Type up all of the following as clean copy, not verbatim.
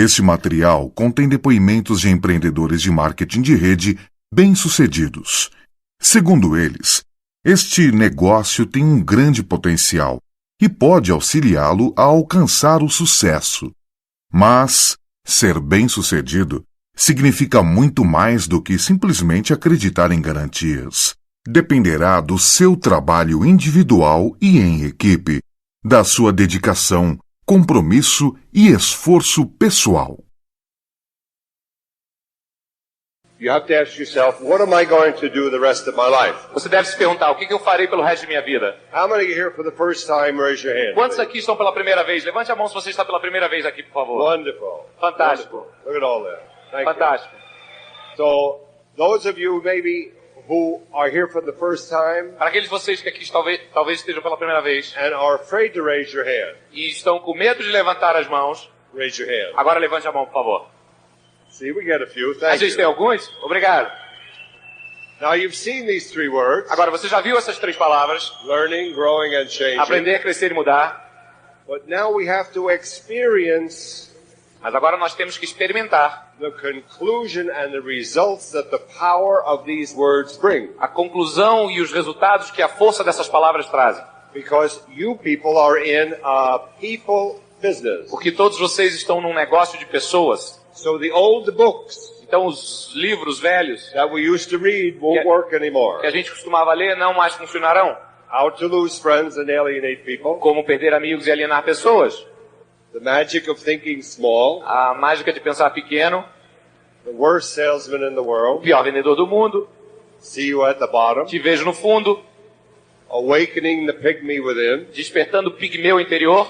Este material contém depoimentos de empreendedores de marketing de rede bem-sucedidos. Segundo eles, este negócio tem um grande potencial e pode auxiliá-lo a alcançar o sucesso. Mas ser bem-sucedido significa muito mais do que simplesmente acreditar em garantias. Dependerá do seu trabalho individual e em equipe, da sua dedicação, compromisso e esforço pessoal. You have to ask yourself, what am I going to do the rest of my life? Você deve se perguntar, o que eu farei pelo resto de minha vida? How many are here for the first time? Raise your hand. Quantos please. aqui estão pela primeira vez? Levante a mão se você está pela primeira vez aqui, por favor. Wonderful. Fantástico. Wonderful. Look at all that. Thank Fantástico. you. So, those of you maybe who are here for the first time Para aqueles de vocês que aqui talvez estejam pela primeira vez and are afraid to raise your hand, e estão com medo de levantar as mãos, raise your hand. agora levante a mão, por favor. See, we get a few. A Thank gente tem you. alguns? Obrigado. Now, you've seen these three words, Agora, você já viu essas três palavras? learning, growing, and changing. Aprender, crescer e mudar. But now we have to experience Mas agora nós temos que experimentar the conclusion and the results that the power of these words bring. a conclusão e os resultados que a força dessas palavras trazem. Because you people are in a people business. Porque todos vocês estão num negócio de pessoas. So the old books Então os livros velhos that we used to read won't work que anymore. a gente costumava ler não mais funcionarão. How to lose friends and alienate people. Como perder amigos e alienar pessoas. The magic of thinking small. A mágica de pensar pequeno. The worst salesman in the O world. pior vendedor do mundo. See you at the bottom. Te vejo no fundo. Awakening the pygmy within. Despertando o pigmeu interior.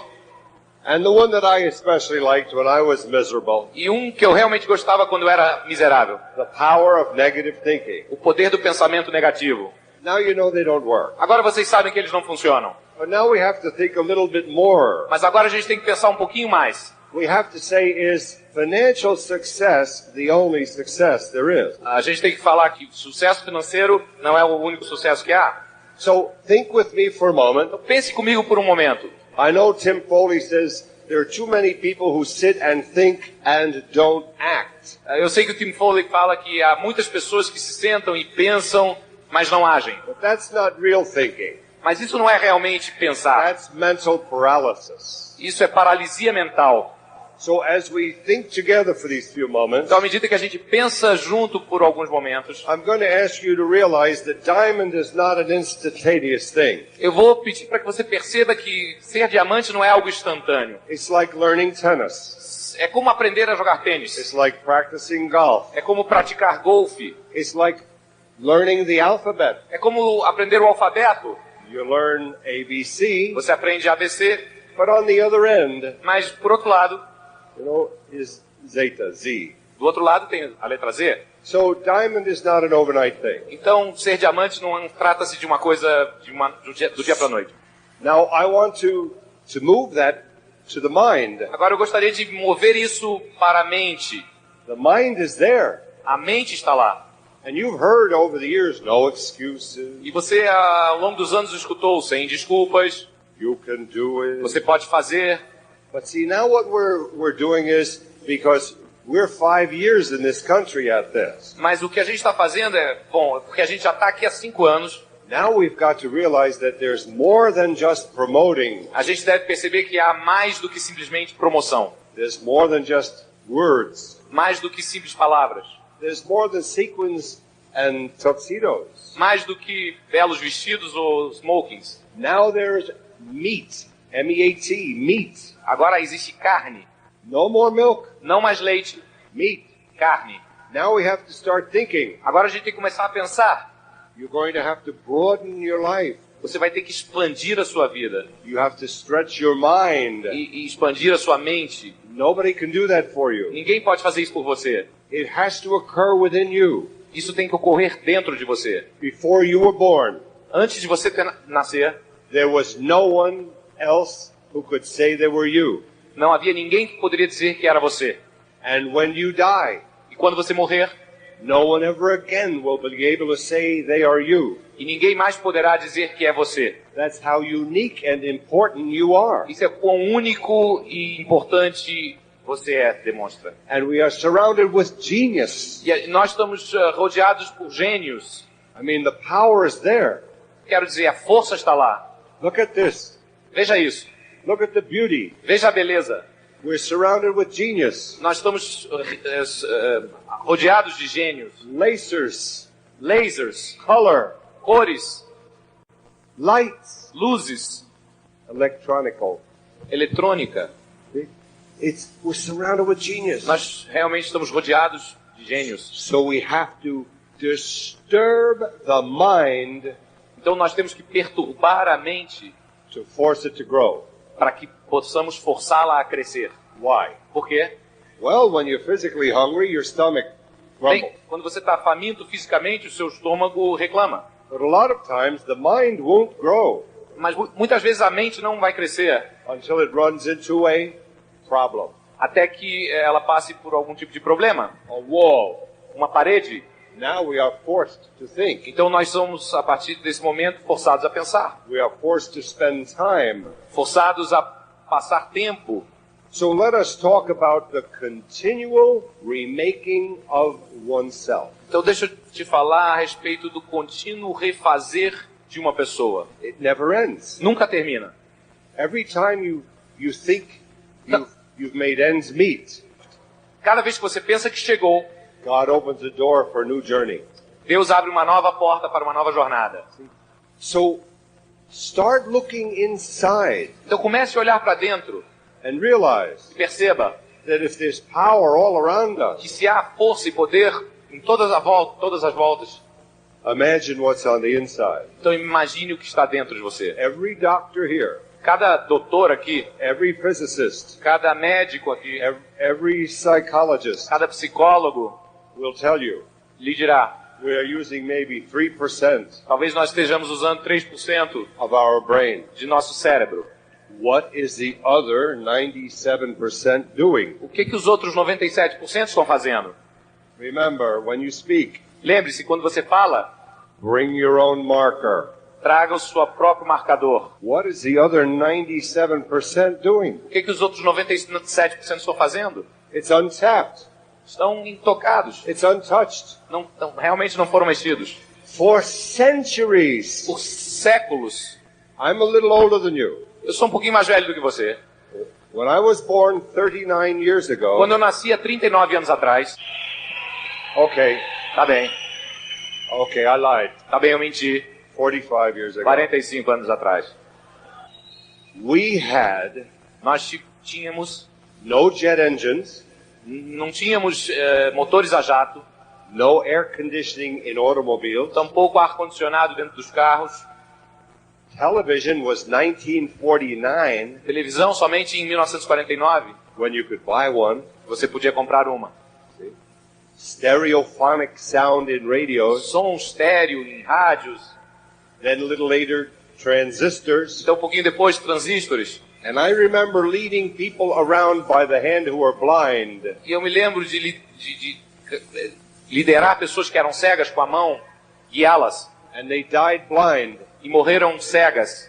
And the one that I especially liked when I was miserable. E um que eu realmente gostava quando eu era miserável. The power of negative thinking. O poder do pensamento negativo. Now you know they don't work. Agora vocês sabem que eles não funcionam. But now we have to think a little bit more. Mas agora a gente tem que pensar um pouquinho mais. We have to say, is financial success the only success there is? A gente tem que falar que sucesso financeiro não é o único sucesso que há. So think with me for a moment. Então pense comigo por um momento. I know Tim Foley says there are too many people who sit and think and don't act. Eu sei que o Tim Foley fala que há muitas pessoas que se sentam e pensam, mas não agem. But that's not real thinking. Mas isso não é realmente pensar. That's mental paralysis. Isso é paralisia mental. So as we think together for these few moments, Então, à medida que a gente pensa junto por alguns momentos, I'm going to ask you to realize that diamond is not an instantaneous thing. eu vou pedir para que você perceba que ser diamante não é algo instantâneo. It's like learning tennis. É como aprender a jogar tênis. It's like practicing golf. É como praticar golfe. It's like learning the alphabet. É como aprender o alfabeto. You learn ABC, Você aprende ABC, but on the other end, mas por outro lado, you know, is zeta, Z. do outro lado tem a letra Z. So diamond is not an overnight thing. Então, ser diamante não trata-se de uma coisa do dia para a noite. Now I want to move that to the mind. Agora eu gostaria de mover isso para a mente. The mind is there. A mente está lá. And you've heard over the years, no excuses. E você, ao longo dos anos, escutou sem desculpas. You can do it. Você pode fazer. But see, now what we're doing is, because we're 5 years in this country at this. Mas o que a gente está fazendo porque a gente já está aqui há 5 anos. Now we've got to realize that there's more than just promoting. A gente deve perceber que há mais do que simplesmente promoção. There's more than just words. Mais do que simples palavras. There's more than sequins and tuxedos. Mais do que belos vestidos ou smokings. Now there's meat. M-E-A-T, meat. Agora existe carne. No more milk. Não mais leite. Meat. Carne. Now we have to start thinking. Agora a gente tem que começar a pensar. You're going to have to broaden your life. Você vai ter que expandir a sua vida. You have to stretch your mind. E expandir a sua mente. Nobody can do that for you. Ninguém pode fazer isso por você. It has to occur within you. Isso tem que ocorrer dentro de você. Before you were born, Antes de você nascer, there was no one else who could say they were you. não havia ninguém que poderia dizer que era você. And when you die, E quando você morrer, no one ever again will be able to say they are you. e ninguém mais poderá dizer que é você. That's how unique and important you are. Isso é quão único e importante Você demonstra. And we are surrounded with genius. E nós estamos rodeados por gênios. I mean, the power is there. Quero dizer, a força está lá. Look at this. Veja isso. Look at the beauty. Veja a beleza. We're surrounded with genius. Nós estamos rodeados de gênios. Lasers, Color. cores, Lights. luzes, Electronical. eletrônica. We're surrounded with genius. Nós realmente estamos rodeados de gênios. So we have to disturb the mind Então nós temos que perturbar a mente to force it to grow. para que possamos forçá-la a crescer. Why? Por quê? Well, when you're physically hungry, your stomach grumbles. Bem, quando você está faminto fisicamente, o seu estômago reclama. But a lot of times the mind won't grow Mas muitas vezes a mente não vai crescer until it runs into a problem. até que ela passe por algum tipo de problema. A wall. Uma parede. Now we are forced to think. Então nós somos, a partir desse momento, forçados a pensar. We are forced to spend time. Forçados a passar tempo. So let us talk about the continual remaking of oneself. Então deixa eu te falar a respeito do contínuo refazer de uma pessoa. It never ends. Nunca termina. Every time you think you've made ends meet, Cada vez que você pensa que chegou, God opens the door for a new journey. Deus abre uma nova porta para uma nova jornada. So start looking inside Então comece a olhar para dentro and realize e perceba that if there's power all around us, que se há força e poder em todas as voltas, imagine what's on the inside. então imagine o que está dentro de você. Every doctor here, Cada doutor aqui, every physicist, cada médico aqui, every psychologist cada psicólogo will tell you lhe dirá: we are using maybe 3% talvez nós estejamos usando 3% of our brain. de nosso cérebro. What is the other 97% doing? O que os outros 97% estão fazendo? Remember, when you speak, Lembre-se, quando você fala, bring your own marker. traga o seu próprio marcador. What is the other 97% doing? O que os outros 97% estão fazendo? It's untapped. Estão intocados. It's untouched. Realmente não foram mexidos. For centuries. Por séculos. I'm a little older than you. Eu sou um pouquinho mais velho do que você. When I was born 39 years ago. Quando eu nasci há 39 anos atrás. Okay. Tá bem. Okay, I lied. Tá bem, eu menti. 45 years ago. 45 anos atrás. Nós tínhamos... no jet engines. Não tínhamos motores a jato. No air conditioning in automobiles. Tampouco ar-condicionado dentro dos carros. Television was 1949. Televisão somente em 1949. When you could buy one. Você podia comprar uma. Stereophonic sound in radios. Som estéreo em rádios. Then a little later, transistors. Então um pouquinho depois, transistores. And I remember leading people around by the hand who were blind. E eu me lembro de liderar pessoas que eram cegas com a mão, guiá-las. And they died blind. E morreram cegas.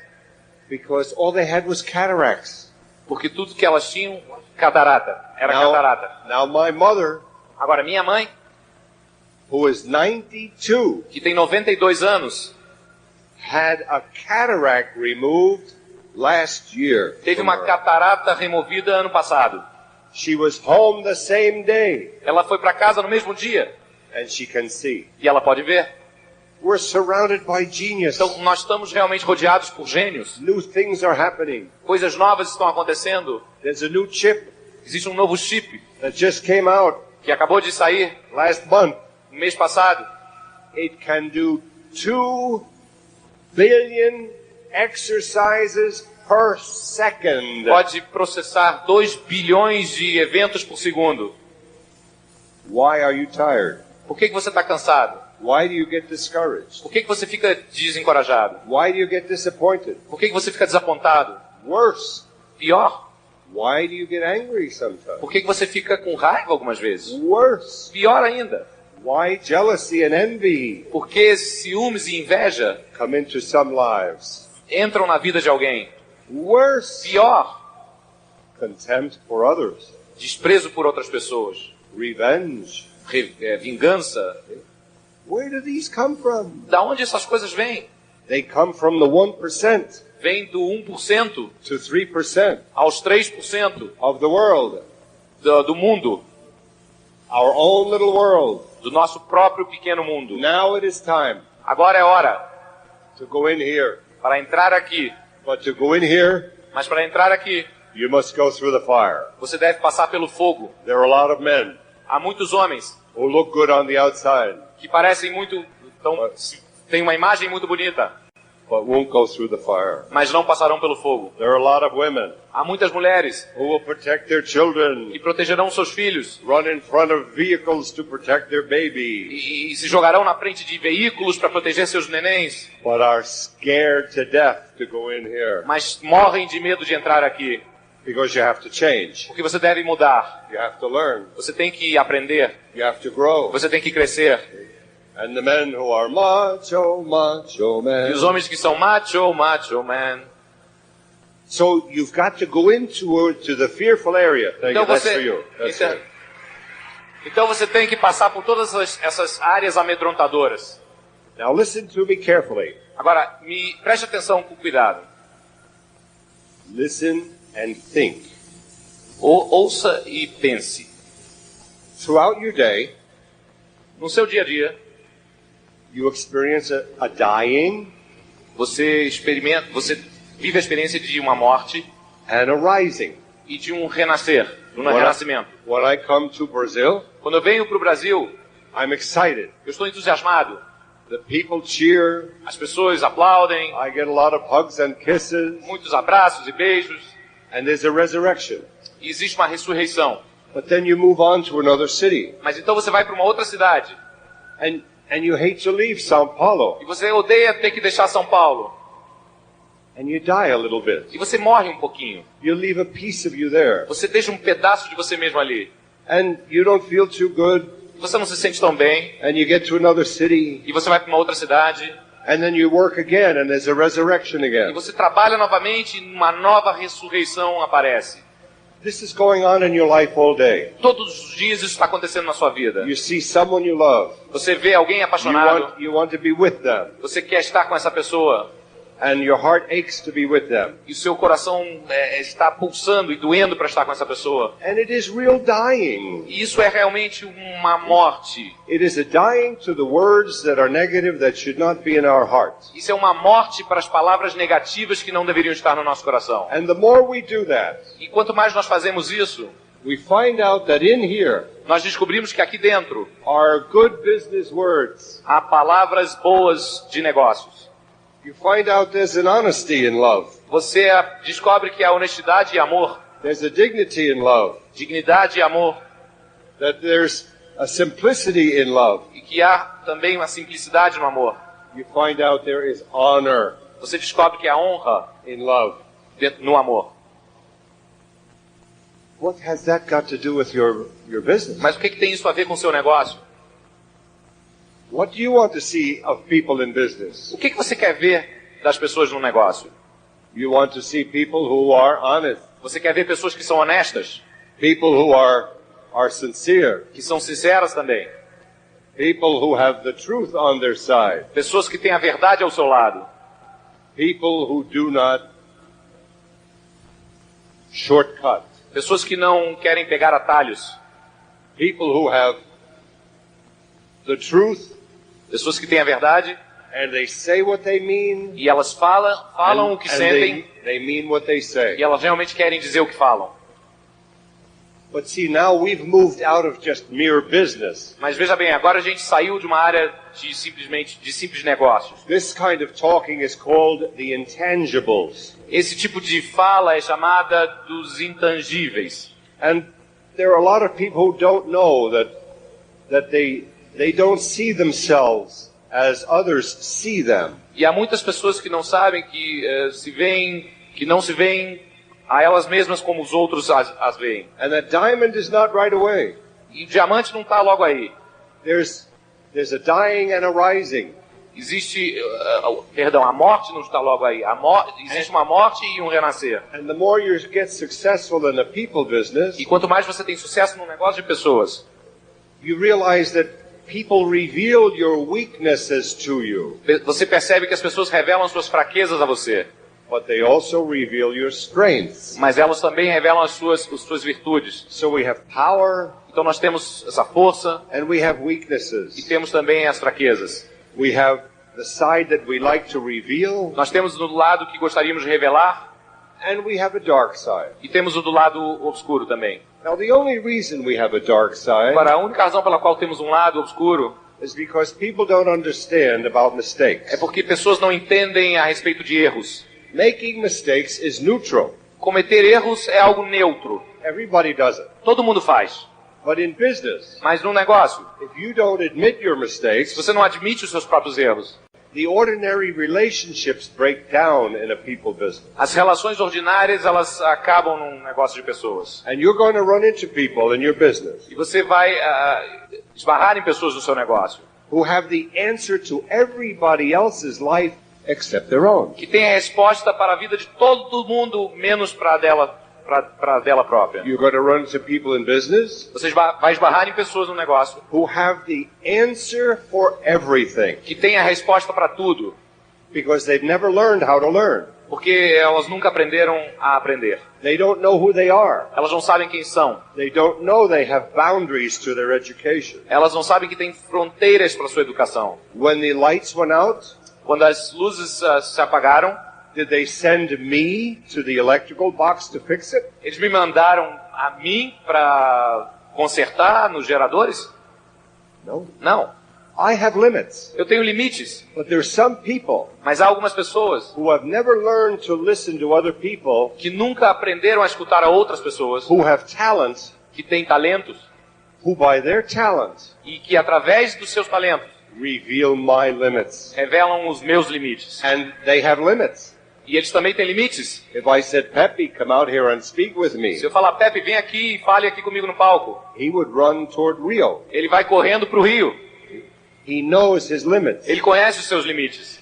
Because all they had was cataracts. Porque tudo que elas tinham, catarata. Era catarata. Now my mother, agora minha mãe, who is 92, que tem 92 anos, had a cataract removed last year. Teve uma catarata removida ano passado. She was home the same day. Ela foi para casa no mesmo dia. And she can see. E ela pode ver. We're surrounded by genius. Então nós estamos realmente rodeados por gênios. New things are happening. Coisas novas estão acontecendo. There's a new chip. Existe um novo chip that just came out que acabou de sair last month. No mês passado. It can do 2 billion exercises per second. Pode processar 2 bilhões de eventos por segundo. Why are you tired? Por que você está cansado? Why do you get discouraged? Por que você fica desencorajado? Why do you get disappointed? Por que você fica desapontado? Worse. Pior. Why do you get angry sometimes? Por que você fica com raiva algumas vezes? Worse. Pior ainda. Why jealousy and envy? Por que ciúmes e inveja come into some lives? Entram na vida de alguém? Worse. Pior. Contempt for others. desprezo por outras pessoas, revenge. vingança. Where do these come from? Da onde essas coisas vêm? They come from the 1% Vem do 1% to 3% aos 3% of the world. do mundo, Our own little world. do nosso próprio pequeno mundo. Now it is time Agora é hora to go in here. para entrar aqui. But to go in here, Mas para entrar aqui, you must go through the fire. você deve passar pelo fogo. There are a lot of men Há muitos homens who look good on the outside, que parecem muito... têm uma imagem muito bonita, but won't go through the fire. mas não passarão pelo fogo. There are a lot of women Há muitas mulheres who will protect their children, que protegerão seus filhos run in front of vehicles to protect their baby, e se jogarão na frente de veículos para proteger seus nenéns, but are scared to death to go in here mas morrem de medo de entrar aqui. because you have to change, Porque você deve mudar, you have to learn, você tem que aprender, you have to grow. você tem que crescer. And the men who are macho, macho E men. os homens que são macho, macho man. So you've got to go into the fearful area. Thank Então you. That's você, for you. That's então, it. então você tem que passar por todas essas áreas amedrontadoras. Now listen to me carefully. Agora, preste atenção com cuidado. Listen and think. Ouça e pense. Throughout your day, No seu dia a dia, you experience a dying você vive a experiência de uma morte and a rising. e de um renascer, de um renascimento. When I come to Brazil, Quando eu venho para o Brasil, I'm excited. eu estou entusiasmado. The people cheer. As pessoas aplaudem, I get a lot of hugs and kisses. muitos abraços e beijos, And there's a resurrection. e existe uma ressurreição. But then you move on to another city. Mas então você vai para uma outra cidade And you hate to leave São Paulo. e você odeia ter que deixar São Paulo And you die a little bit. e você morre um pouquinho. You leave a piece of you there. Você deixa um pedaço de você mesmo ali. And you don't feel too good. Você não se sente tão bem And you get to another city. e você vai para uma outra cidade And then you work again and there's a resurrection e again. você trabalha novamente e uma nova ressurreição aparece. This is going on in your life all day. Todos os dias isso está acontecendo na sua vida. You see someone you love. Você vê alguém apaixonado, You want to be with them. você quer estar com essa pessoa And your heart aches to be with them. e o seu coração está pulsando e doendo para estar com essa pessoa. And it is real dying. E isso é realmente uma morte. It is a dying to the words that are negative that should not be in our hearts. Isso é uma morte para as palavras negativas que não deveriam estar no nosso coração. And the more we do that, E quanto mais nós fazemos isso, we find out that in here nós descobrimos que aqui dentro are good business words. há palavras boas de negócios. You find out there's an honesty in love. Você descobre que há honestidade e amor, There's a dignity in love. dignidade e amor, That there's a simplicity in love. e que há também uma simplicidade no amor. You find out there is honor Você descobre que há honra in love. no amor. What has that got to do with your business? Mas o que tem isso a ver com o seu negócio? What do you want to see of people in business? O que você quer ver das pessoas no negócio? You want to see people who are honest, Você quer ver pessoas que são honestas, people who are sincere, que são sinceras também, people who have the truth on their side, pessoas que têm a verdade ao seu lado, people who do not shortcut, pessoas que não querem pegar atalhos, people who have the truth pessoas que têm a verdade and they say what they mean, e elas falam o que sentem they mean what they e say. elas realmente querem dizer o que falam. But see, now we've moved out of just mere business. Mas veja bem, agora a gente saiu de uma área de simples negócios. This kind of talking is called the intangibles. Esse tipo de fala é chamada dos intangíveis. And there are a lot of people who don't know that they don't see themselves as others see them. E há muitas pessoas que não sabem que não se veem a elas mesmas como os outros as veem. And that diamond is not right away. E o diamante não está logo aí. There's a dying and a rising. Existe, perdão, a morte não está logo aí. Existe uma morte e um renascer. And the more you get successful in a people business, E quanto mais você tem sucesso num negócio de pessoas, you realize that people reveal your weaknesses to you, você percebe que as pessoas revelam suas fraquezas a você. but they also reveal your strengths. Mas elas também revelam as suas virtudes. So we have power Então nós temos essa força and we have e weaknesses. temos também as fraquezas. We have the side that we like to reveal, Nós temos do lado que gostaríamos de revelar and we have a dark side. e temos o do lado obscuro também. Now, the only reason we have a dark side Agora, a única razão pela qual temos um lado obscuro is because people don't understand about mistakes. é porque pessoas não entendem a respeito de erros. Making mistakes is neutral. Cometer erros é algo neutro. Everybody does it. Todo mundo faz. But in business, Mas num negócio, if you don't admit your se mistakes, você não admite os seus próprios erros, the ordinary relationships break down in a people business. as relações ordinárias, elas acabam num negócio de pessoas. And you're going to run into people in your business E você vai esbarrar em pessoas no seu negócio who have the answer to everybody else's life except their own. que tem a resposta para a vida de todo mundo, menos para a dela própria. You're going to run into people in business Você vai esbarrar em pessoas no negócio who have the answer for everything que tem a resposta para tudo, because they've never learned how to learn. porque elas nunca aprenderam a aprender. They don't know who they are. Elas não sabem quem são. They don't know they have boundaries to their education. Elas não sabem que tem fronteiras para sua educação. When the lights went out, Quando as luzes se apagaram, did they send me to the electrical box to fix it? eles me mandaram a mim para consertar nos geradores? No. Não. I have limits. Eu tenho limites. But there's some people Mas há algumas pessoas who have never learned to listen to other people que nunca aprenderam a escutar a outras pessoas, who have talents, que têm talentos, who by their talent e que através dos seus talentos reveal my limits. revelam os meus limites. And they have limits. E eles também têm limites. If I said, Pepe, come out here and speak with me, Se eu falar, Pepe, vem aqui e fale aqui comigo no palco, he would run toward Rio. ele vai correndo para o rio. He knows his limits. Ele conhece os seus limites.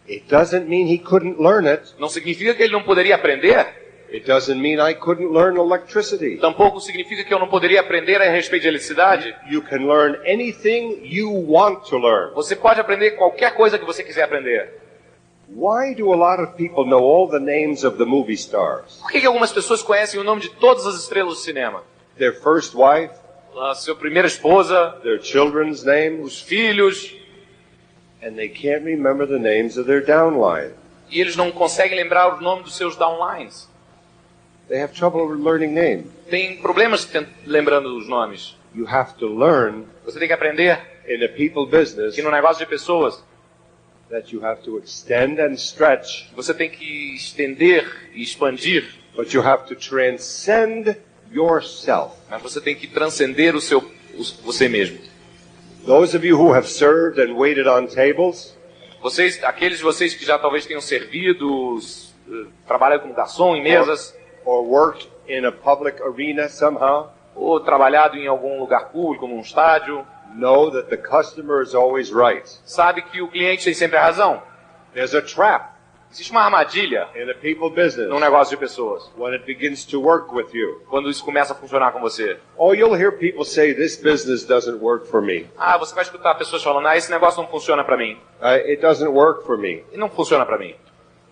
It doesn't mean he couldn't learn it. Não significa que ele não poderia aprender. It doesn't mean I couldn't learn electricity. Tampouco significa que eu não poderia aprender a respeito de eletricidade. You can learn anything you want to learn. Você pode aprender qualquer coisa que você quiser aprender. Why do a lot of people know all the names of the movie stars? Por que algumas pessoas conhecem o nome de todas as estrelas do cinema? Their first wife, A sua primeira esposa, their children's names, os filhos, and they can't remember the names of their downline. e eles não conseguem lembrar o nome dos seus downlines. They have trouble learning names. Tem problemas lembrando os nomes. You have to learn Você tem que aprender in a people business que no negócio de pessoas, that you have to extend and stretch, você tem que estender e expandir, but you have to transcend yourself. mas você tem que transcender você mesmo. Those of you who have served and waited on tables, Aqueles de vocês que já talvez tenham servido, trabalhado como garçom em mesas, or worked in a public arena somehow, ou trabalhado em algum lugar público, num estádio, know that the customer is always right. sabe que o cliente tem sempre a razão. There's a trap Existe uma armadilha in a people business num negócio de pessoas, when it begins to work with you. quando isso começa a funcionar com você. Oh, you'll hear people say, this business doesn't work for me. Você vai escutar pessoas falando, esse negócio não funciona para mim. It doesn't work for me. E não funciona para mim.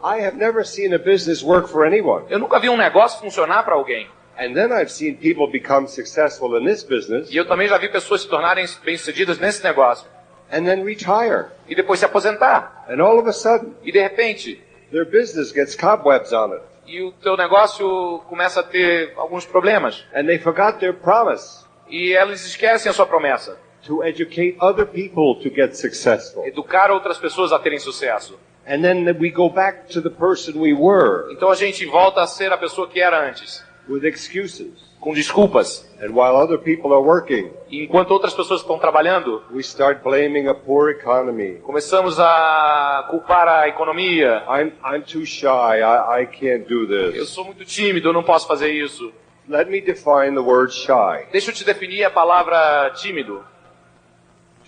I have never seen a business work for anyone. Eu nunca vi um negócio funcionar para alguém. And then I've seen people become successful in this business E eu também já vi pessoas se tornarem bem-sucedidas nesse negócio. and then retire. E depois se aposentar. And all of a sudden, E de repente, their business gets cobwebs on it. e o teu negócio começa a ter alguns problemas. And they forgot their promise E eles esquecem a sua promessa. to educate other people to get successful. Educar outras pessoas a terem sucesso. And then we go back to the person we were Então a gente volta a ser a pessoa que era antes. with excuses. Com desculpas. And while other people are working, E enquanto outras pessoas estão trabalhando, we start blaming a poor economy. começamos a culpar a economia. I'm too shy. I can't do Eu this. sou muito tímido, eu não posso fazer isso. Let me define the word shy. Deixa eu te definir a palavra tímido.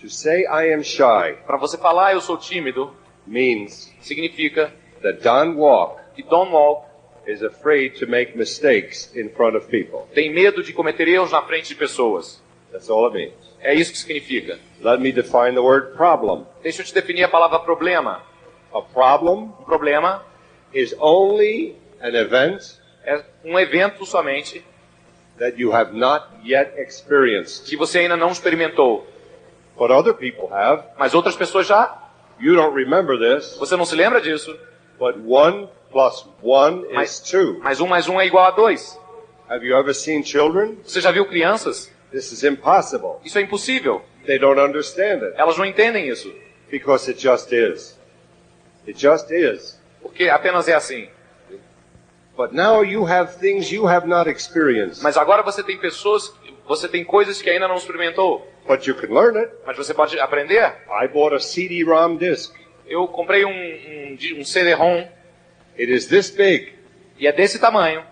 To To say I am shy Para você falar eu sou tímido, means significa that Don Walk que Don Wall is afraid to make mistakes in front of people. tem medo de cometer erros na frente de pessoas. That's all it means. É isso que significa. Let me define the word problem. Deixa eu te definir a palavra problema. A problem Um problema is only an event é um evento somente that you have not yet experienced. que você ainda não experimentou. But other people have. Mas outras pessoas já. You don't remember this, Você não se lembra disso. but 1 plus 1 is 2. Mas 1 mais 1 é igual a 2. Have you ever seen children? Você já viu crianças? This is impossible. Isso é impossível. They don't understand it Elas não entendem isso. because it just is. It just is. Porque apenas é assim. But now you have things you have not experienced. Mas agora você tem coisas que ainda não experimentou. But you can learn it. Mas você pode aprender. I bought a CD-ROM disc. Eu comprei um CD-ROM It is this big. e é desse tamanho.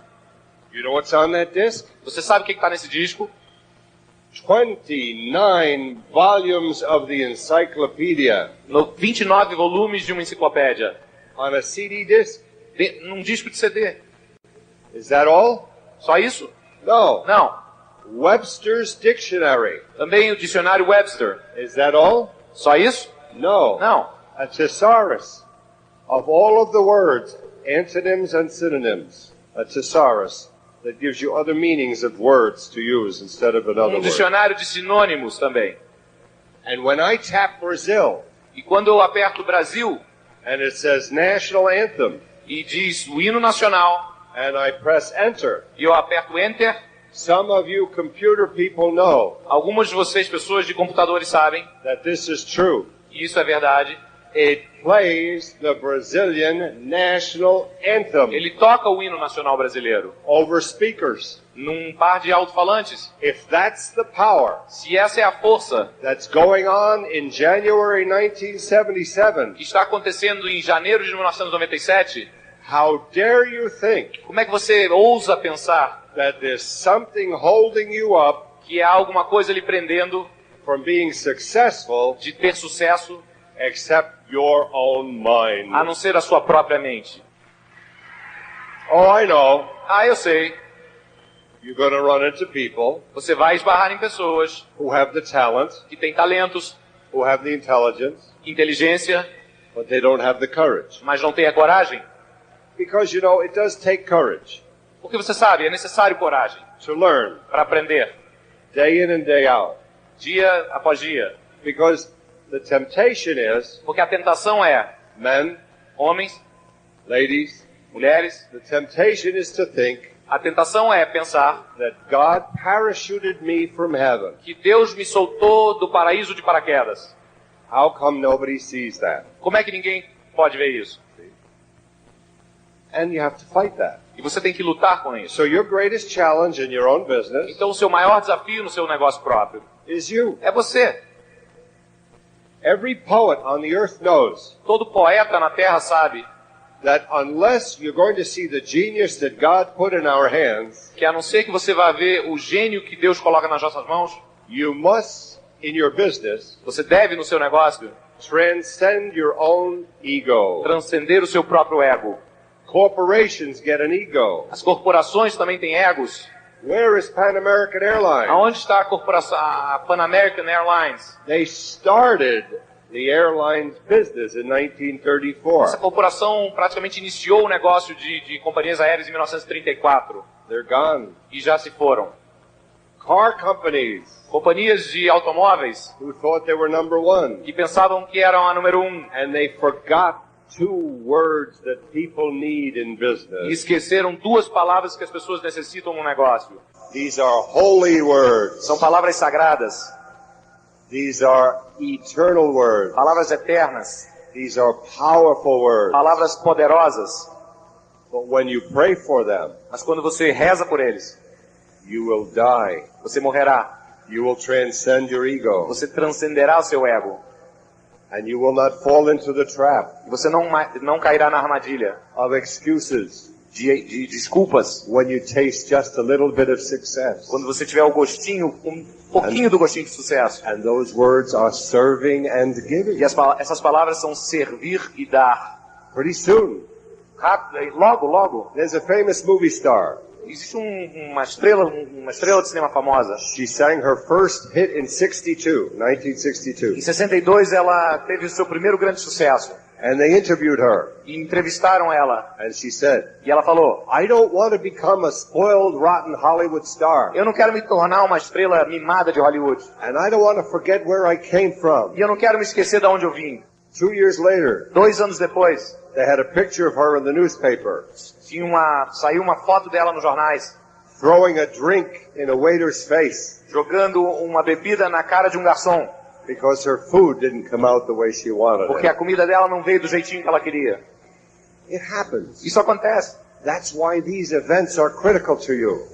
You know what's on that disc? Você sabe o que está nesse disco? 29 volumes of the encyclopedia 29 volumes de uma enciclopédia. on a CD disc. Num disco de CD. Is that all? Só isso? No. Não. Webster's Dictionary. Também o dicionário Webster. Is that all? Só isso? No. Não. A thesaurus of all of the words, antonyms and synonyms. A thesaurus that gives you other meanings of words to use instead of another word. Dicionário de sinônimos também. And when I tap Brazil E quando eu aperto Brasil and it says national anthem e diz o hino nacional and I press enter, e eu aperto Enter, some of you computer people know algumas de vocês, pessoas de computadores, sabem, that this is true. e isso é verdade, It plays the Brazilian national anthem ele toca o hino nacional brasileiro over speakers. num par de alto-falantes. If that's the power Se essa é a força that's going on in January 1977, que está acontecendo em janeiro de 1997, how dare you think como é que você ousa pensar that there's something holding you up que há alguma coisa lhe prendendo from being successful de ter sucesso except your own mind? a não ser a sua própria mente? Oh, I know. Ah, eu sei. You're going to run into people Você vai esbarrar em pessoas who have the talent, que têm talentos, who have the intelligence, inteligência, but they don't have the courage. mas não têm a coragem. Because, you know, it does take courage Porque você sabe, é necessário coragem to learn para aprender, day in and day out. dia após dia. Because the temptation is, Porque a tentação é, men, homens, ladies, mulheres, the temptation is to think a tentação é pensar that God parachuted me from heaven. que Deus me soltou do paraíso de paraquedas. How come nobody sees that? Como é que ninguém pode ver isso? And you have to fight that. E você tem que lutar com isso. So your greatest challenge in your own business Então o seu maior desafio no seu negócio próprio is you. é você. Every poet on the earth knows Todo poeta na Terra sabe that unless you're going to see the genius that God put in our hands, que a não ser que você vá ver o gênio que Deus coloca nas nossas mãos, you must, in your business, você deve no seu negócio transcend your own ego. transcender o seu próprio ego. Corporations get an ego. As corporações também têm egos. Where is Pan American Airlines? Aonde está a corporação, a Pan American Airlines? They started the airlines business in Essa 1934. corporação praticamente iniciou o negócio de companhias aéreas em 1934 They're gone. e já se foram. Car companies Companhias de automóveis who thought they were number one, que pensavam que eram a número 1 and they forgot two words that people need in e business. esqueceram duas palavras que as pessoas necessitam no negócio. These are holy words. São palavras sagradas, These are eternal words. palavras eternas, These are powerful words. palavras poderosas. But when you pray for them, Mas quando você reza por eles, you will die. você morrerá. You will transcend your ego. Você transcenderá o seu ego. And you will not fall into the trap E você não cairá na armadilha of excuses. de desculpas. when you taste just a little bit of success. Quando você tiver o gostinho, um pouquinho do gostinho de sucesso. And those words are serving and giving. E essas palavras são servir e dar. Pretty soon, Rápido, logo. there's a famous movie star. Existe uma estrela de cinema famosa. She sang her first hit in 62, Em 1962. 62 ela teve o seu primeiro grande sucesso. And they interviewed her. E entrevistaram ela. And she said, E ela falou: I don't want to become a spoiled, rotten Hollywood star. eu não quero me tornar uma estrela mimada de Hollywood. And I don't want to forget where I came from. E eu não quero me esquecer de onde eu vim. 2 years later, 2 anos depois, they had a picture of her in the newspaper, saiu uma foto dela nos jornais, throwing a drink in a waiter's face jogando uma bebida na cara de um garçom, because her food didn't come out the way she wanted porque it. a comida dela não veio do jeitinho que ela queria. It happens. Isso acontece. That's why these events are critical to you.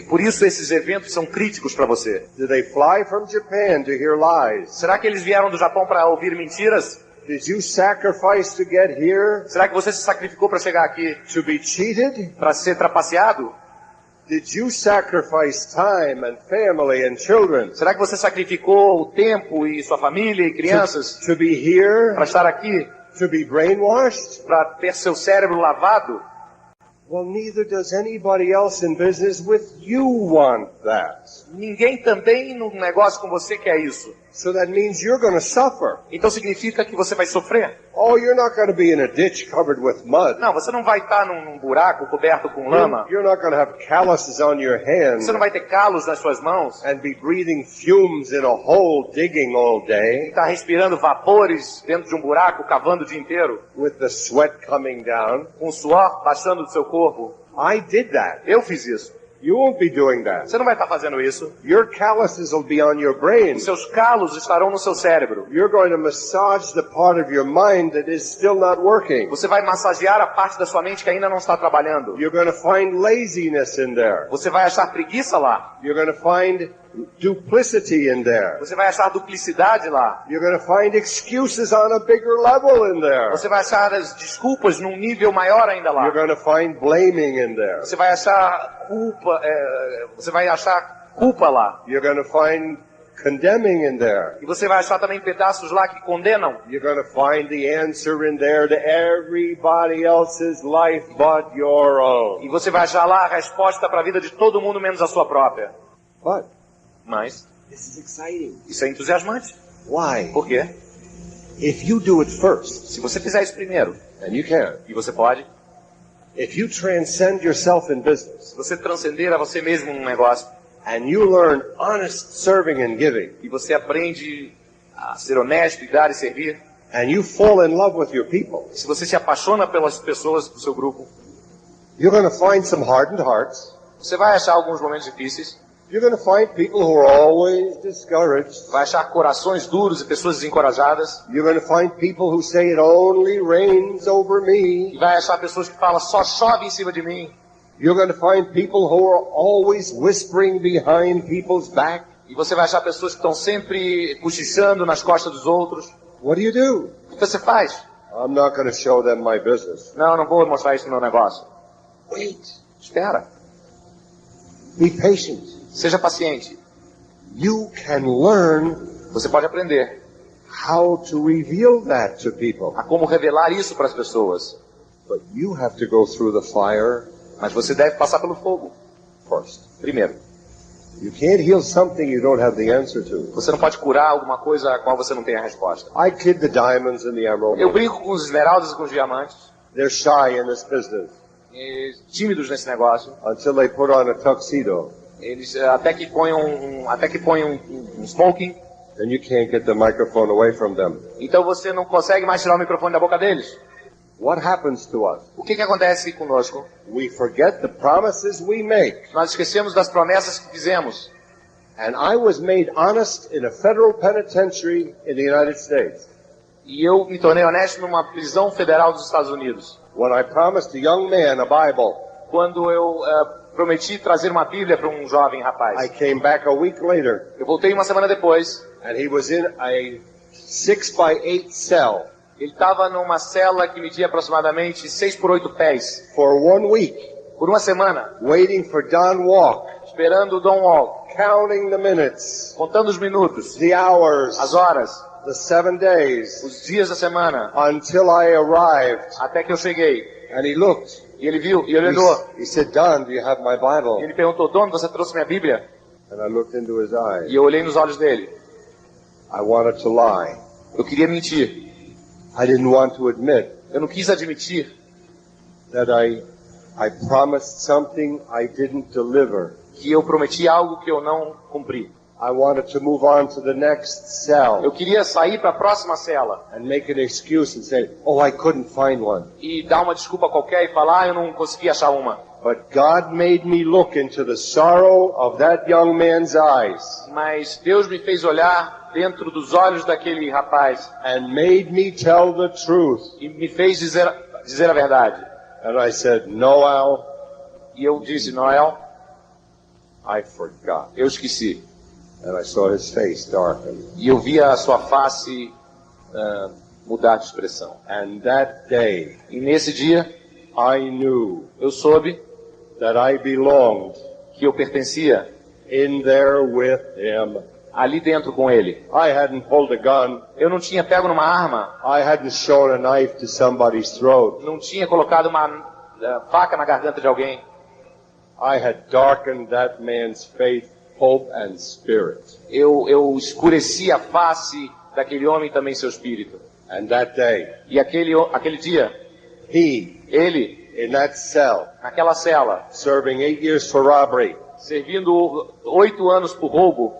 Por isso esses eventos são críticos para você. Did they fly from Japan to hear lies? Será que eles vieram do Japão para ouvir mentiras? Did you sacrifice to get here? Será que você se sacrificou para chegar aqui? To be cheated? Para ser trapaceado? Did you sacrifice time and family and children Será que você sacrificou o tempo e sua família e crianças to be here? para estar aqui? To be brainwashed? Para ter seu cérebro lavado? Well, neither does anybody else in business with you want that. Ninguém também no negócio com você quer isso. So that means you're going to suffer. Então significa que você vai sofrer. Oh, you're not going to be in a ditch covered with mud. Não, você não vai estar num buraco coberto com lama. You're not going to have calluses on your hands Você não vai ter calos nas suas mãos. and be breathing fumes in a hole digging all E day estar respirando vapores dentro de um buraco, cavando o dia inteiro. with the sweat coming down. Com suor baixando do seu corpo. I did that. Eu fiz isso. You won't be doing that. Você não vai estar fazendo isso. Your calluses will be on your brain. Os seus calos estarão no seu cérebro. You're going to massage the part of your mind that is still not working. Você vai massagear a parte da sua mente que ainda não está trabalhando. You're going to find laziness in there. Você vai achar preguiça lá. You're going to find duplicity in there. Você vai achar duplicidade lá. You're going to find excuses on a bigger level in there. Você vai achar as desculpas num nível maior ainda lá. You're going to find blaming in there. Você vai achar culpa lá. You're going to find condemning in there. E você vai achar também pedaços lá que condenam. You're going to find the answer in there to everybody else's life but your own. E você vai achar lá a resposta para a vida de todo mundo menos a sua própria. But Mas this is exciting. isso é entusiasmante. Why? Por quê? If you do it first, Se você fizer isso primeiro, and you can, e você pode, if you transcend yourself in business, se você transcender a você mesmo num negócio, and you learn honest serving and giving, e você aprende a ser honesto e dar e servir, and you fall in love with your people, se você se apaixona pelas pessoas do seu grupo, you're going to find some hardened hearts. você vai achar alguns momentos difíceis, You're going to find people who are always discouraged. vai achar corações duros e pessoas desencorajadas, You're going to find people who say it only rains over me. e vai achar pessoas que falam só chove em cima de mim, You're going to find people who are always whispering behind people's back. e você vai achar pessoas que estão sempre cochichando nas costas dos outros. What do? O que você faz? I'm not going to show them my business. Não, não vou mostrar isso no meu negócio. Wait. Espera. Be patient. Seja paciente. You can learn Você pode aprender how to reveal that to people. a como revelar isso para as pessoas. But you have to go through the fire Mas você deve passar pelo fogo first. primeiro. You can't heal something you don't have the answer to. Você não pode curar alguma coisa a qual você não tem a resposta. I kid the diamonds and the Eu emeralds. brinco com os esmeraldas e com os diamantes, They're shy in this business tímidos nesse negócio. until they put on a tuxedo. Eles até que ponham um smoking. Then you can't get the microphone away from them. Então você não consegue mais tirar o microfone da boca deles. What happens to us? O que acontece conosco? We forget the promises we make. Nós esquecemos das promessas que fizemos. And I was made honest in a federal penitentiary in the United States E eu me tornei honesto numa prisão federal dos Estados Unidos. when I promised a young man a Bible. Quando eu prometi trazer uma Bíblia para um jovem I rapaz. came back a week later Eu voltei uma semana depois. and he was in a 6x8 cell Ele estava numa cela que media aproximadamente 6 por 8 pés. For 1 week, Por uma semana, waiting for Don Walk, esperando o Don Walk, counting the minutes, contando os minutos, the hours, as horas, the 7 days, os dias da semana, until I arrived. até que eu cheguei. And he looked. E ele viu, e ele olhou. He said, Don, do you have my E Bible? ele perguntou, Don, você trouxe minha Bíblia? And I looked into his eyes. E eu olhei nos olhos dele. I wanted to lie. Eu queria mentir. I didn't want to admit Eu não quis admitir that I promised something I didn't deliver. que eu prometi algo que eu não cumpri. I wanted to move on to the next cell Eu queria sair para a próxima cela and make an excuse and say, oh, I couldn't find one. e dar uma desculpa qualquer e falar, eu não consegui achar uma. But God made me look into the sorrow of that young man's eyes Mas Deus me fez olhar dentro dos olhos daquele rapaz and made me tell the truth. e me fez dizer a verdade. And I said, Noel, E eu disse, Noel, I forgot. eu esqueci. And I saw his face darken. E eu vi a sua face mudar de expressão. And that day, E nesse dia, I knew eu soube that I belonged que eu pertencia in there with him. ali dentro com ele. I hadn't pulled a gun. Eu não tinha pego numa arma, I hadn't shown a knife to somebody's throat. não tinha colocado uma faca na garganta de alguém. I had darkened that man's faith, hope, and spirit. Eu escureci a face daquele homem e também seu espírito. And that day, E aquele dia, ele, in that cell, naquela cela, serving 8 years for robbery, servindo 8 anos por roubo,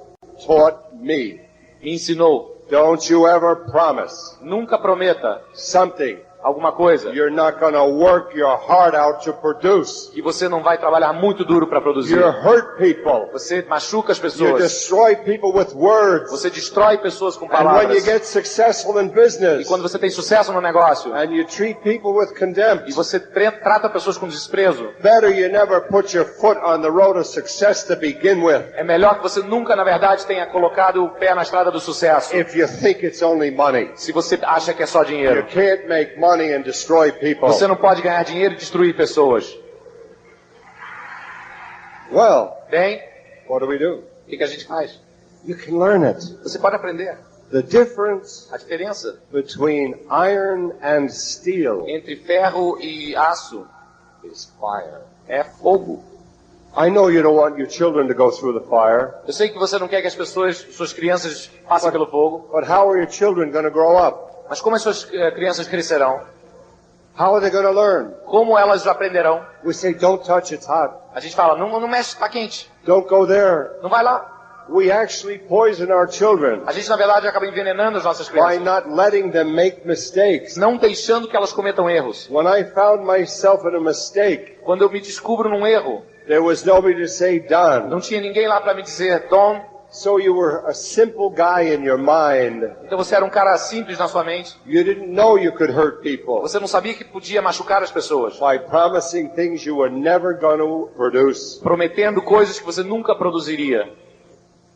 taught me, me ensinou, don't you ever promise nunca prometa something alguma coisa you're not going to work your heart out to produce. que você não vai trabalhar muito duro para produzir. You hurt people. Você machuca as You pessoas. destroy people with words. Você destrói pessoas com And when you palavras. get successful in E business, quando você tem sucesso no negócio, and you treat people with contempt, e você trata pessoas com desprezo, better you never put your foot on the road of success to begin with. é melhor que você nunca, na verdade, tenha colocado o pé na estrada do sucesso. If you think it's only money, Se você acha que é só you dinheiro. can't make money and destroy people. Você não pode ganhar dinheiro e destruir pessoas. Well, Bem, what do? o que a gente faz? You can learn it. Você pode aprender. The difference A diferença between iron and steel entre ferro e aço is fire. é fogo. I know you don't want your children to go through the fire, Eu sei que você não quer que as pessoas, suas crianças, passem pelo fogo, but how are your children going to grow up? mas como as suas crianças crescerão? How are they going to learn? Como elas aprenderão? We say, don't touch, it's hot. A gente fala, não mexe, tá quente. Don't go there. Não vai lá. We actually poison our children A gente, na verdade, acaba envenenando as nossas by crianças. not letting them make mistakes. Não deixando que elas cometam erros. When I found myself in a mistake, Quando eu me descubro num erro, there was nobody to say, done. não tinha ninguém lá para me dizer, Tom, So you were a simple guy in your mind. então você era um cara simples na sua mente. You didn't know you could hurt people Você não sabia que podia machucar as pessoas. by promising things you were never going to produce. Prometendo coisas que você nunca produziria.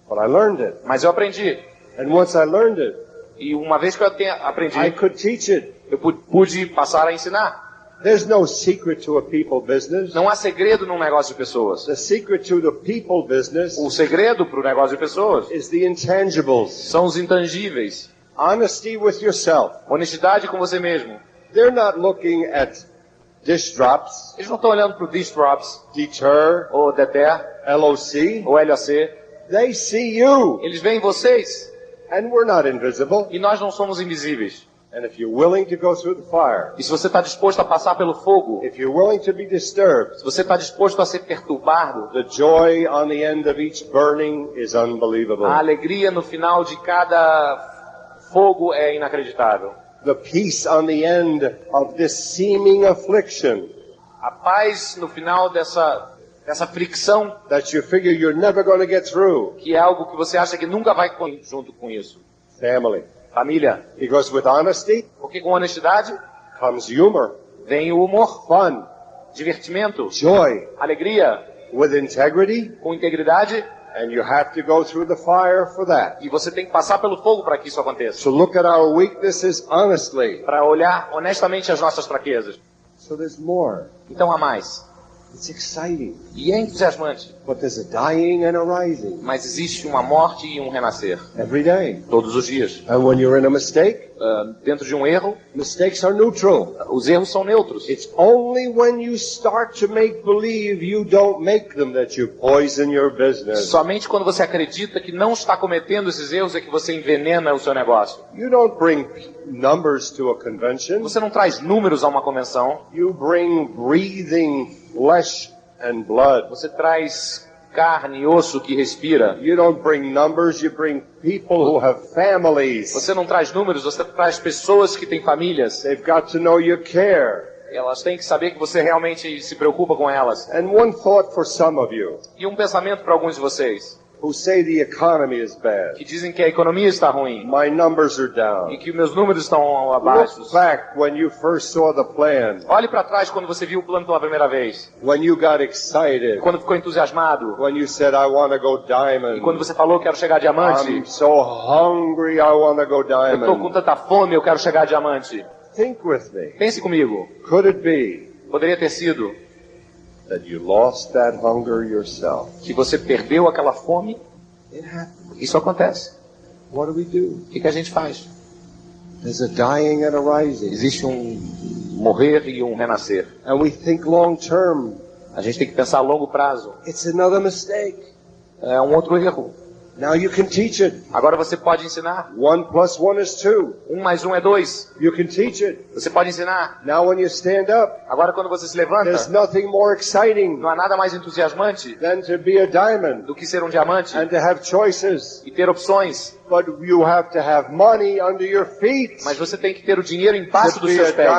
But I learned it. Mas eu aprendi. And once I learned it, E uma vez que eu aprendi, I could teach it. eu pude passar a ensinar. There's no secret to a people business. Não há segredo num negócio de pessoas. The secret to the people business O segredo para o negócio de pessoas is the intangibles. são os intangíveis. Honesty with yourself. Honestidade com você mesmo. They're not looking at dish drops, Eles não estão olhando para o Dish Drops, deter, ou Deter, LOC. ou LAC. They see you. Eles veem vocês. And we're not invisible. E nós não somos invisíveis. And if you're willing to go through the fire, E se você está disposto a passar pelo fogo, if you're willing to be disturbed, se você está disposto a ser perturbado, the joy on the end of each burning is unbelievable. a alegria no final de cada fogo é inacreditável. The peace on the end of this seeming affliction A paz no final dessa fricção, that you figure you're never going to get through. que é algo que você acha que nunca vai junto com isso. Family. Família. Because with honesty Porque com honestidade comes humor, vem o humor, fun, divertimento, joy. alegria. With integrity Com integridade And you have to go through the fire for that. E você tem que passar pelo fogo para que isso aconteça. To look at our weaknesses honestly. Para olhar honestamente as nossas fraquezas. So there's more. Então há mais. It's exciting. E é entusiasmante. But there's a dying and a rising. Mas existe uma morte e um renascer. Every day. Todos os dias. And when you're in a mistake, dentro de um erro, mistakes are neutral. Os erros são neutros. It's only when you start to make believe you don't make them that you poison your business. Somente quando você acredita que não está cometendo esses erros é que você envenena o seu negócio. You don't bring numbers to a convention. Você não traz números a uma convenção. You bring breathing flesh and blood. Você traz carne e osso que respira. You don't bring numbers, you bring people who have families. Você não traz números, você traz pessoas que têm famílias. They've got to know you care. Elas têm que saber que você realmente se preocupa com elas. And one thought for some of you. E um pensamento para alguns de vocês. Who say the economy is bad. Que dizem que a economia está ruim. My numbers are down. E que meus números estão abaixo. Look back when you first saw the plan. Olhe para trás quando você viu o plano pela primeira vez. When you got excited. Quando ficou entusiasmado. When you said I want to go diamond. E quando você falou quero chegar a diamante. I'm so hungry I want to go diamond. Eu estou com tanta fome, eu quero chegar a diamante. Think with me. Pense comigo. Could it be? Poderia ter sido that you lost that hunger yourself. Que você perdeu aquela fome. Isso acontece. What do we do? O que a gente faz? There's a dying and a rising. Existe um morrer e um renascer. And we think long term. A gente tem que pensar a longo prazo. It's another mistake. É um outro erro. Now you can teach it. Agora você pode ensinar. 1 + 1 is 2. 1 mais 1 é 2. You can teach it. Você pode ensinar. Now when you stand up, agora quando você se levanta, there's nothing more exciting não há nada mais entusiasmante than to be a diamond do que ser um diamante and to have choices. E ter opções. But you have to have money under your feet. Mas você tem que ter o dinheiro embaixo dos seus pés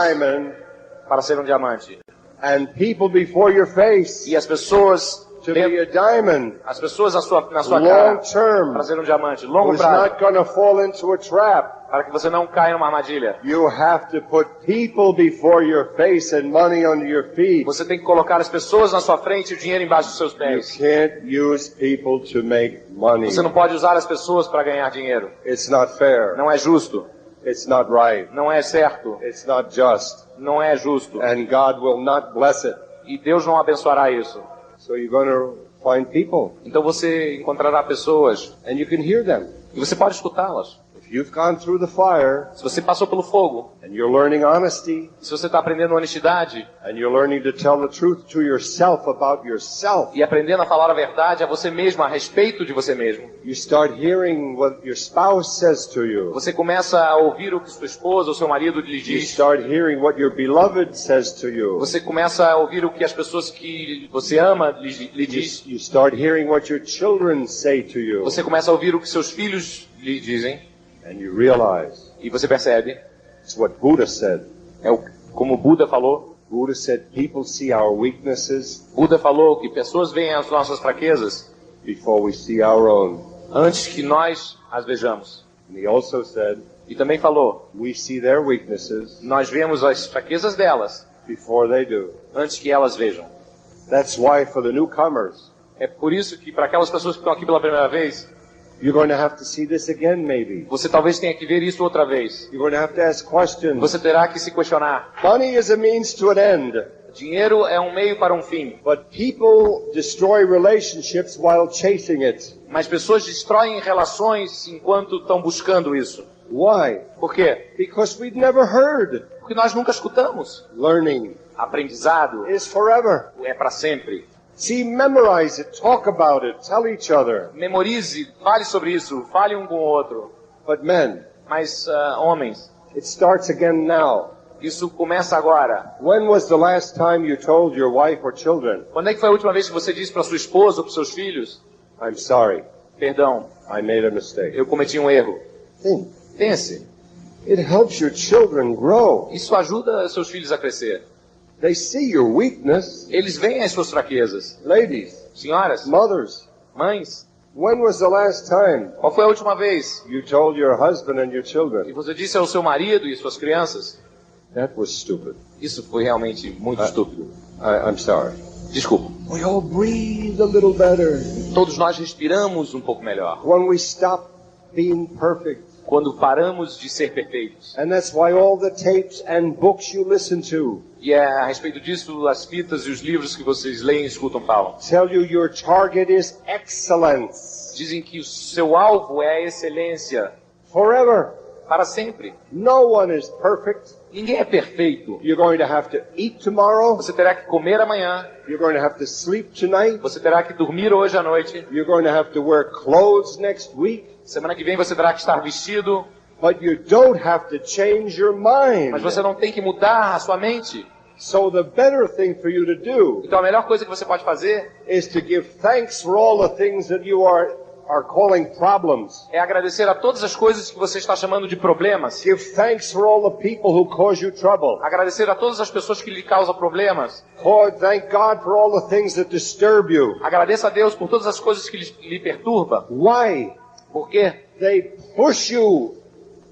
para ser um diamante. And people before your face. E as pessoas to be a diamond. As pessoas na sua cara term, para ser um diamante, longo prazo. Not gonna fall into a trap. Para que você não caia numa armadilha. You have to put people before your face and money under your feet. Você tem que colocar as pessoas na sua frente e o dinheiro embaixo dos seus pés. You can't use people to make money. Você não pode usar as pessoas para ganhar dinheiro. It's not fair. Não é justo. It's not right. Não é certo. It's not just. Não é justo. And God will not bless it. E Deus não abençoará isso. So you're going to find people. Então você encontrará pessoas. And you can hear them. E você pode escutá-las. If you've gone through the fire, se você passou pelo fogo, and you're learning honesty, se você está aprendendo honestidade, and you're learning to tell the truth to yourself about yourself, e aprendendo a falar a verdade a você mesmo, a respeito de você mesmo, you start hearing what your spouse says to you. Você começa a ouvir o que sua esposa ou seu marido lhe diz. You start hearing what your beloved says to you. Você começa a ouvir o que as pessoas que você ama lhe diz. You start hearing what your children say to you. Você começa a ouvir o que seus filhos lhe dizem. And you realize, e você percebe, it's what Buddha said. Como Buda falou. Buddha said, people see our weaknesses. Buda falou que pessoas veem as nossas fraquezas before we see our own. Antes que nós as vejamos. And he also said, e também falou, we see their weaknesses. Nós vemos as fraquezas delas before they do. Antes que elas vejam. That's why for the newcomers. É por isso que para aquelas pessoas que estão aqui pela primeira vez. You're going to have to see this again, maybe. Você talvez tenha que ver isso outra vez. You're going to have to ask questions. Você terá que se questionar. Money is a means to an end. Dinheiro é um meio para um fim. But people destroy relationships while chasing it. Mas pessoas destroem relações enquanto estão buscando isso. Why? Por quê? Because we've never heard. Porque nós nunca escutamos. Learning. Aprendizado. Is forever. É para sempre. See, memorize it, talk about it, tell each other. Memorize, fale sobre isso, fale um com o outro. But men, mas homens, it starts again now. Isso começa agora. When was the last time you told your wife or children? Quando é que foi a última vez que você disse para sua esposa ou para seus filhos? I'm sorry. Perdão. I made a mistake. Eu cometi um erro. Think. Pense. It helps your children grow. Isso ajuda seus filhos a crescer. They see your weakness. Eles veem as suas fraquezas. Ladies, senhoras, mothers, mães. When was the last time? Qual foi a última vez? You told your husband and your children. E você disse ao seu marido e suas crianças? That was stupid. Isso foi realmente muito estúpido. I'm sorry. Desculpa. We all breathe a little better. Todos nós respiramos um pouco melhor When we stop being perfect. quando paramos de ser perfeitos. And that's why all the tapes and books you listen to E é a respeito disso, as fitas e os livros que vocês leem e escutam falam. tell you your target is excellence. Dizem que o seu alvo é a excelência Forever. para sempre. No one is perfect. Ninguém é perfeito. You're going to have to eat tomorrow. Você terá que comer amanhã. You're going to have to sleep tonight. Você terá que dormir hoje à noite. You're going to have to wear clothes next week. Semana que vem você terá que estar vestido. But you don't have to change your mind. Mas você não tem que mudar a sua mente. So the better thing for you to do Então a melhor coisa que você pode fazer is to give thanks for all the things that you are calling problems. é agradecer a todas as coisas que você está chamando de problemas. Give thanks for all the people who cause you trouble. Agradecer a todas as pessoas que lhe causam problemas. Thank God for all the things that disturb you. Agradeça a Deus por todas as coisas que lhe perturbam. Why? Por quê? They push you.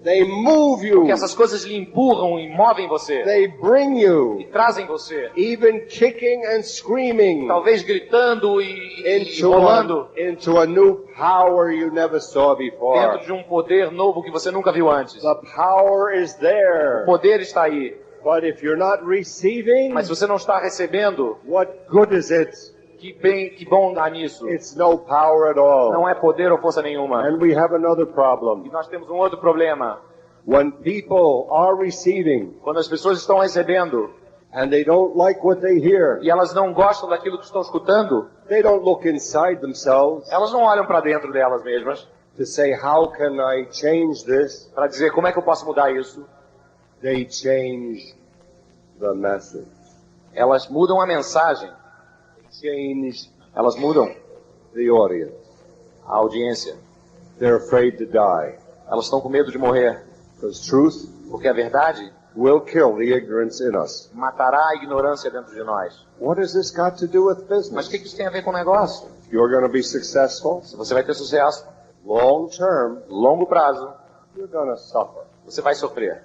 They move you. Porque essas coisas lhe empurram e movem você. They bring you. E trazem você. Even kicking and screaming. Talvez gritando e rolando. Into a new power you never saw before. Dentro de um poder novo que você nunca viu antes. The power is there. O poder está aí. But if you're not receiving, Mas se você não está recebendo, what good is it? que bom há nisso. It's no power at all. Não é poder ou força nenhuma. And we have another E problem. nós temos um outro problema. When people are receiving Quando as pessoas estão recebendo and they don't like what they hear, e elas não gostam daquilo que estão escutando, they don't look inside themselves elas não olham para dentro delas mesmas to say, how can I change this? para dizer como é que eu posso mudar isso. They change the message. Elas mudam a mensagem. Change Elas mudam the audience. a audiência. They're afraid to die. Elas estão com medo de morrer. Because truth Porque a verdade will kill the ignorance in us. matará a ignorância dentro de nós. What has this got to do with Mas business? o que isso tem a ver com o negócio? You're going to be successful, Se você vai ter sucesso, long term, longo prazo, you're going to suffer. você vai sofrer.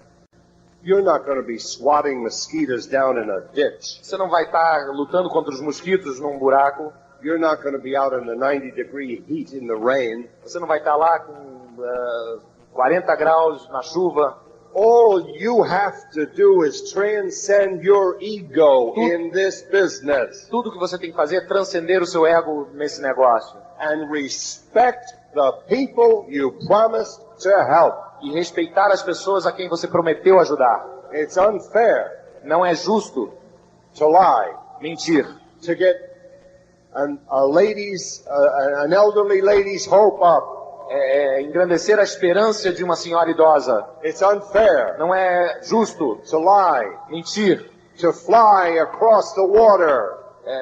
You're not going to be swatting mosquitoes down in a ditch. Você não vai estar lutando contra os mosquitos num buraco. You're not going to be out in the 90-degree heat in the rain. Você não vai estar lá com 40 graus na chuva. All you have to do is transcend your ego in this business Tudo que você tem que fazer é transcender o seu ego nesse negócio. and respect the people you promised to help. E respeitar as pessoas a quem você prometeu ajudar. It's unfair Não é justo to lie, mentir. to get an elderly lady's hope up. Engrandecer a esperança de uma senhora idosa. It's unfair Não é justo to lie, mentir. to fly across the water,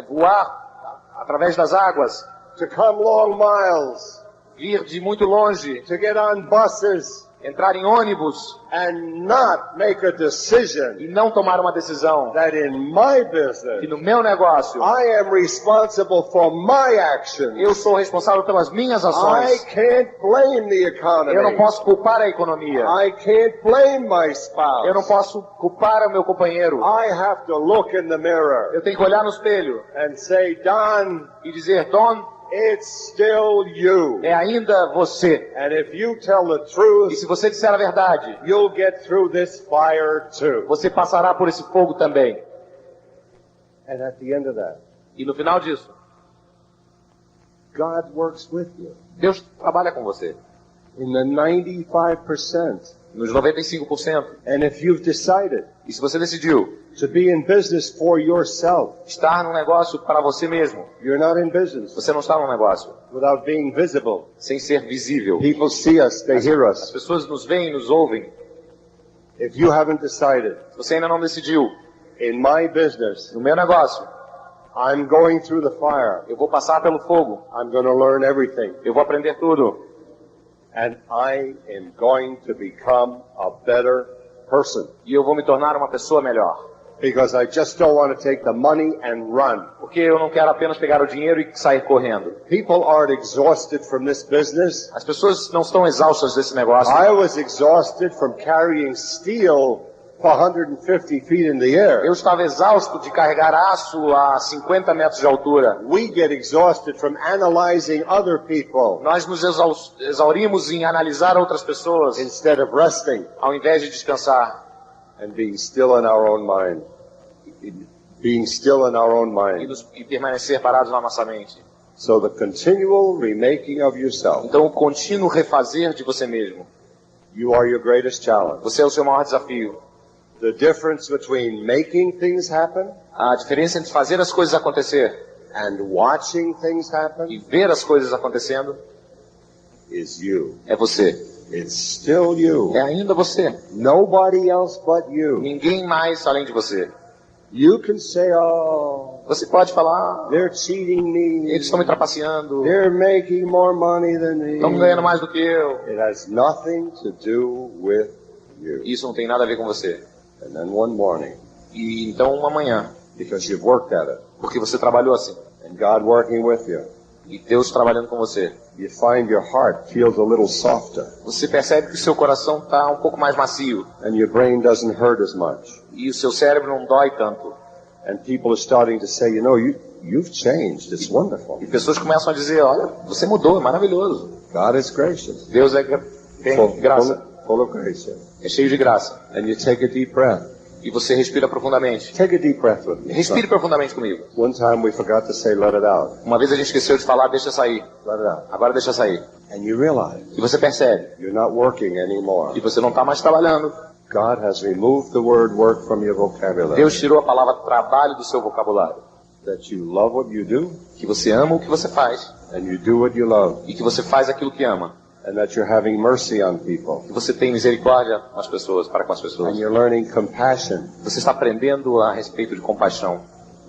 Voar através das águas. to come long miles, Vir de muito longe. to get on buses Entrar em ônibus and not make a decision e não tomar uma decisão. that in my business Que no meu negócio, I am responsible for my actions. eu sou responsável pelas minhas I ações. can't blame the Eu não economy. posso culpar a economia. I can't blame my spouse. Eu não posso culpar o meu companheiro. I have to look in the mirror Eu tenho que olhar no espelho and say, Don, e dizer, Don, it's still you. é ainda você. And if you tell the E truth, se você disser a verdade, you'll get through this fire too. você passará por esse fogo também. And at the end of that, E no final disso, God works with you. Deus trabalha com você. In the 95%. Nos 95%. And if you've decided E se você decidiu to be in business for yourself, estar num negócio para você mesmo, you're not in business você não está num negócio without being visible. sem ser visível. People see us, they hear As us. pessoas nos veem e nos ouvem. If you haven't decided, Se você ainda não decidiu, in my business, no meu negócio, I'm going through the fire. eu vou passar pelo fogo. I'm going to learn everything. Eu vou aprender tudo. And I am going to become a better person. E eu vou me tornar uma pessoa melhor. Because I just don't want to take the money and run. Porque eu não quero apenas pegar o dinheiro e sair correndo. People aren't exhausted from this business. As pessoas não estão exaustas desse negócio. I was exhausted from carrying steel 150 feet in the air. Eu estava exausto de carregar aço a 50 metros de altura. We get exhausted from analyzing other people Nós nos exaurimos em analisar outras pessoas, instead of resting ao invés de descansar and being still in our own mind. Being still in our own mind. e permanecer parados na nossa mente. So the continual remaking of yourself. Então, o contínuo refazer de você mesmo. You are your greatest challenge. Você é o seu maior desafio. The difference between making things happen A diferença entre fazer as coisas acontecer and watching things happen e ver as coisas acontecendo is you. é você. It's still you. É ainda você. Nobody else but you. Ninguém mais além de você. You can say, oh, Você pode falar, they're cheating me. eles estão me trapaceando, They're making more money than estão me. ganhando mais do que eu. It has nothing to do with you. Isso não tem nada a ver com você. And then one morning, E então, uma manhã, because you've worked at it, porque você trabalhou assim, and God working with you, e Deus trabalhando com você, you find your heart feels a little softer, você percebe que o seu coração está um pouco mais macio, and your brain doesn't hurt as much. e o seu cérebro não dói tanto. And people are starting to say, you know, you've changed. It's wonderful. E pessoas começam a dizer, olha, você mudou, é maravilhoso. God is gracious. Deus tem graça, Full of grace. é cheio de graça. And you take a deep breath. E você respira profundamente. Take a deep breath with me. Respire profundamente comigo. One time we forgot to say, let it out. Uma vez a gente esqueceu de falar, deixa sair. Let it out. Agora deixa sair. And you realize E você percebe you're not working anymore. que você não está mais trabalhando. God has removed the word work from your vocabulary. Deus tirou a palavra trabalho do seu vocabulário. That you love what you do. Que você ama o que você faz. And you do what you love. E que você faz aquilo que ama. And that you're having mercy on people. Que você tem misericórdia com as pessoas, para com as pessoas. And you're learning compassion. Você está aprendendo a respeito de compaixão.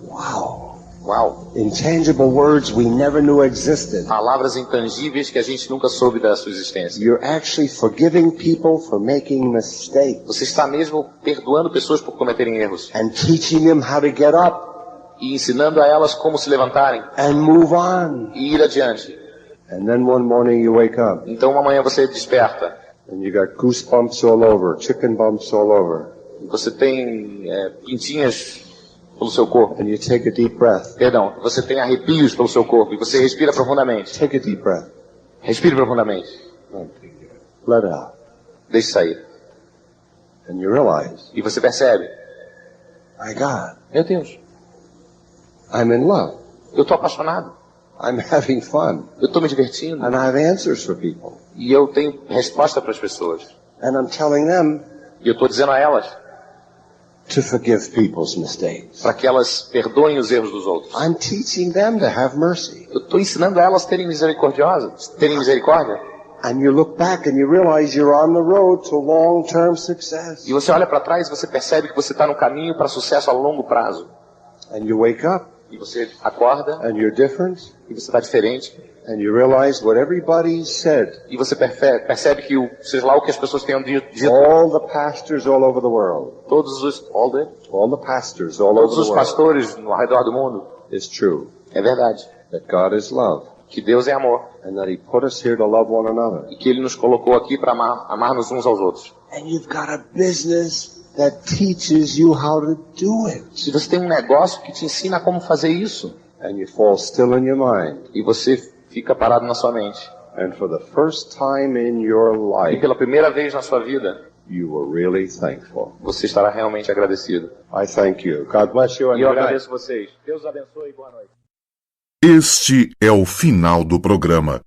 Wow. Uau! Intangible words we never knew existed. Palavras intangíveis que a gente nunca soube da sua existência. You're actually forgiving people for making mistakes. Você está mesmo perdoando pessoas por cometerem erros. And teaching them how to get up. E ensinando a elas como se levantarem. And move on. E ir adiante. And then one morning you wake up. Então uma manhã você desperta. And you got goosebumps all over, chicken bumps all over. E você tem pintinhas pelo seu corpo. And you take a deep breath. Perdão, você tem arrepios pelo seu corpo. E você respira profundamente. Take a deep breath. Respire profundamente. Let it out. Deixe sair. And you realize, E você percebe. my God, Meu Deus, I'm in love. eu estou apaixonado. I'm having fun. Eu estou me divertindo. And I have answers for people. E eu tenho resposta para as pessoas. And I'm telling them E eu estou dizendo a elas to forgive people's mistakes. para que elas perdoem os erros dos outros. I'm teaching them to have mercy. Eu estou ensinando a elas a terem misericórdia. And you look back and you realize you're on the road to long-term success. E você olha para trás e você percebe que você está no caminho para sucesso a longo prazo. And you wake up E você acorda and you're different. e você está diferente. And you realize what everybody said. E você percebe que seja lá o que as pessoas tenham dito, All the pastors all over the world. todos os Pastors all over todos the os world. pastores no redor do mundo, It's true é verdade, that God is love que Deus é amor and that He put us here to love one another. e que Ele nos colocou aqui para amar-nos uns aos outros. And you've got a business that teaches you how to do it. E você tem um negócio que te ensina como fazer isso. And you fall still in your mind. E você fica parado na sua mente. And for the first time in your E life, pela primeira vez na sua vida, you were really thankful. você estará realmente agradecido. I thank you. God bless you and E eu good night. agradeço vocês. Deus abençoe e boa noite. Este é o final do programa.